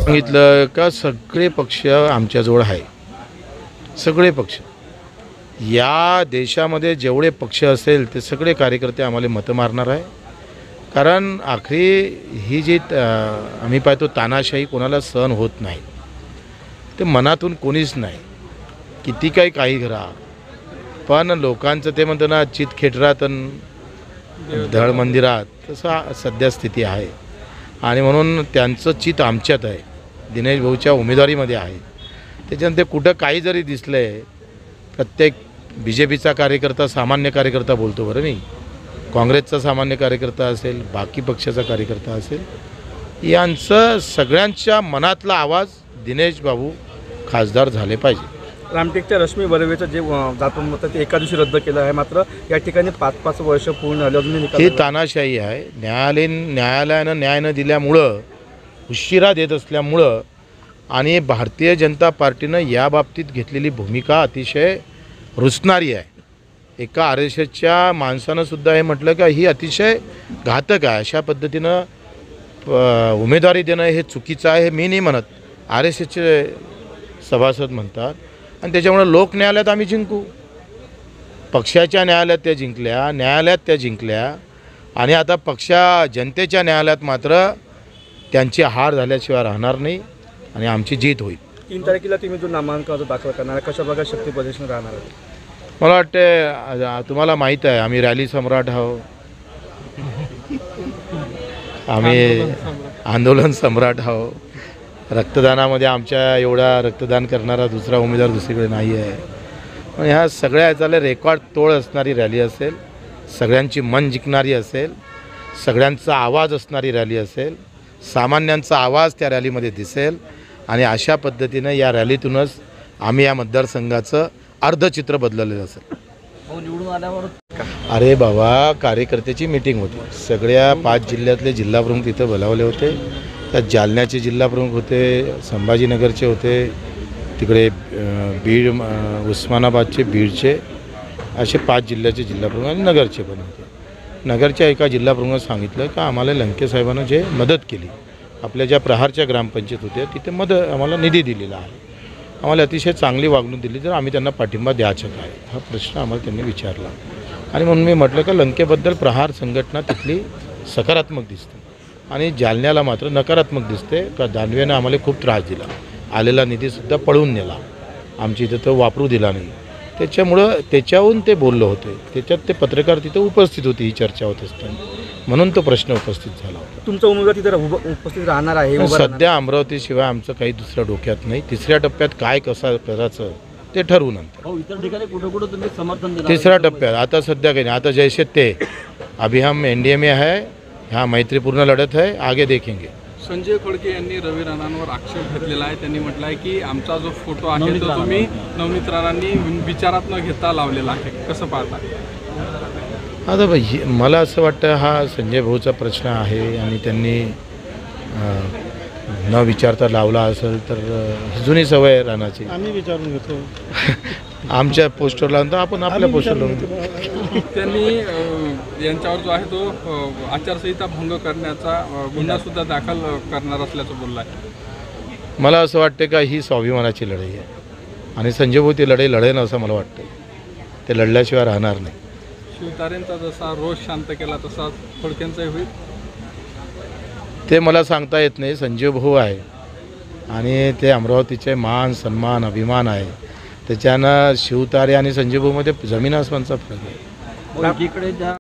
सांगितलं का सगळे पक्ष आमच्याजवळ आहे. सगळे पक्ष या देशामध्ये जेवढे पक्ष असेल ते सगळे कार्यकर्ते आम्हाला मतं मारणार आहे. कारण आखरी ही जी आम्ही पाहतो तानाशाही कोणाला सहन होत नाही. ते मनातून कोणीच नाही, किती काही करा, पण लोकांचं ते म्हणतं ना चित खेटरात धड मंदिरात, तसं सध्या स्थिती आहे. आणि म्हणून त्यांचं चित आमच्यात आहे, दिनेश भाऊच्या उमेदवारीमध्ये आहे. त्याच्यानंतर कुठं काही जरी दिसलं आहे, प्रत्येक BJPचा कार्यकर्ता सामान्य कार्यकर्ता बोलतो बरं मी, काँग्रेसचा सामान्य कार्यकर्ता असेल, बाकी पक्षाचा कार्यकर्ता असेल, यांचं सगळ्यांच्या मनातला आवाज दिनेश बाबू खासदार झाले पाहिजे. रामटेकच्या रश्मी बर्वेचं जे जातं होतं ते एका दिवशी रद्द केलं आहे. मात्र या ठिकाणी 5-5 वर्ष पूर्ण झाले अजूनही ही तानाशाही आहे. न्यायालयानं न्याय न दिल्यामुळं, उशिरा देत असल्यामुळं आणि भारतीय जनता पार्टीनं या बाबतीत घेतलेली भूमिका अतिशय रुचणारी आहे. एका RSSच्या माणसानंसुद्धा हे म्हटलं का ही अतिशय घातक आहे. अशा पद्धतीनं उमेदवारी देणं हे चुकीचं आहे. हे मी नाही म्हणत, RSSचे सभासद म्हणतात. आणि त्याच्यामुळे लोक न्यायालयात आम्ही जिंकू. पक्षाच्या न्यायालयात त्या जिंकल्या आणि आता जनतेच्या न्यायालयात मात्र त्यांची हार झाल्याशिवाय राहणार नाही आणि आमची जीत होईल. 3 तारखेला तुम्ही जो नामांकन दाखल करणार, कशा प्रकारे शक्ती प्रदर्शन राहणार आहे? मला वाटते तुम्हाला माहीत आहे आम्ही रॅली सम्राट आहोत, आम्ही आंदोलन सम्राट आहोत. रक्तदानामध्ये आमच्या एवढा रक्तदान करणारा दुसरा उमेदवार दुसरीकडे नाही आहे. पण ह्या सगळ्या याच्याला रेकॉर्ड तोड असणारी रॅली असेल, सगळ्यांची मन जिंकणारी असेल, सगळ्यांचा आवाज असणारी रॅली असेल, सामान्यांचा आवाज त्या रॅलीमध्ये दिसेल. आणि अशा पद्धतीनं या रॅलीतूनच आम्ही या मतदारसंघाचं अर्धचित्र बदललेलं असेल. अरे बाबा, कार्यकर्त्याची मीटिंग होती, सगळ्या 5 जिल्ह्यातले जिल्हाप्रमुख तिथं बोलावले होते. त्यात जालन्याचे जिल्हाप्रमुख होते, संभाजीनगरचे होते, तिकडे बीड, उस्मानाबादचे, बीडचे, असे 5 जिल्ह्याचे जिल्हाप्रमुख आणि नगरचे पण होते. नगरच्या एका जिल्हाप्रमुखानं सांगितलं का आम्हाला लंके साहेबांना जे मदत केली, आपल्या ज्या प्रहारच्या ग्रामपंचायत होत्या तिथे आम्हाला निधी दिलेला आहे, आम्हाला अतिशय चांगली वागणूक दिली, तर आम्ही त्यांना पाठिंबा द्यायचा काय, हा प्रश्न आम्हाला त्यांनी विचारला. आणि म्हणून मी म्हटलं का लंकेबद्दल प्रहार संघटना तिथली सकारात्मक दिसते आणि जालन्याला मात्र नकारात्मक दिसते. का दानवेनं आम्हाला खूप त्रास दिला, आलेला निधीसुद्धा पळवून नेला, आमची इथं तो वापरू दिला नाही. त्याच्याहून ते बोललं होते, त्याच्यात ते पत्रकार तिथं उपस्थित होते, ही चर्चा होत असताना, म्हणून तो प्रश्न उपस्थित झाला होता. तुमचा उमेदवार तिथे उपस्थित राहणार आहे? सध्या अमरावतीशिवाय आमचं काही दुसऱ्या डोक्यात नाही. तिसऱ्या टप्प्यात काय कसं करायचं ते ठरवू नंतर. इतर ठिकाणी कुठं तुम्ही समर्थन देणार? तिसऱ्या टप्प्यात आता सध्या काही नाही. आता जैसे ते अभी हम NDA में है, हाँ मैत्रीपूर्ण लढत है, आगे देखेंगे. संजय खोडके यांनी रवी राणांवर आक्षेप घेतलेला आहे. त्यांनी म्हटलं आहे की आमचा जो फोटो आहे तो तुम्ही नवनीत राणांनी विचारात न घेता लावलेला आहे, कसं पाहता? आता मला असं वाटतं हा संजय भाऊचा प्रश्न आहे आणि त्यांनी न विचारता लावला असेल तर जुनी सवय राणाची. आम्ही विचारून घेतो आमच्या पोस्टरला नंतर आपण आपल्या पोस्टरला लावून. त्यांनी यांच्यावर जो आहे तो आचारसंहिता भंग करण्याचा गुन्हासुद्धा दाखल करणार असल्याचं बोललं आहे. मला असं वाटतं का ही स्वाभिमानाची लढाई आहे आणि संजय भाऊ ती लढाई लढेल असं मला वाटतं. ते लढल्याशिवाय राहणार नाही. शिवतारेंचा जसा रोष शांत केला तसा खोडकेंचाही होईल ते मला सांगता येत नाही. संजय भाऊ आहे आणि ते अमरावतीचे मान सन्मान अभिमान आहे. त्याच्यानं शिवतारे आणि संजय भाऊमध्ये जमीन आसमानचा फरक आहे.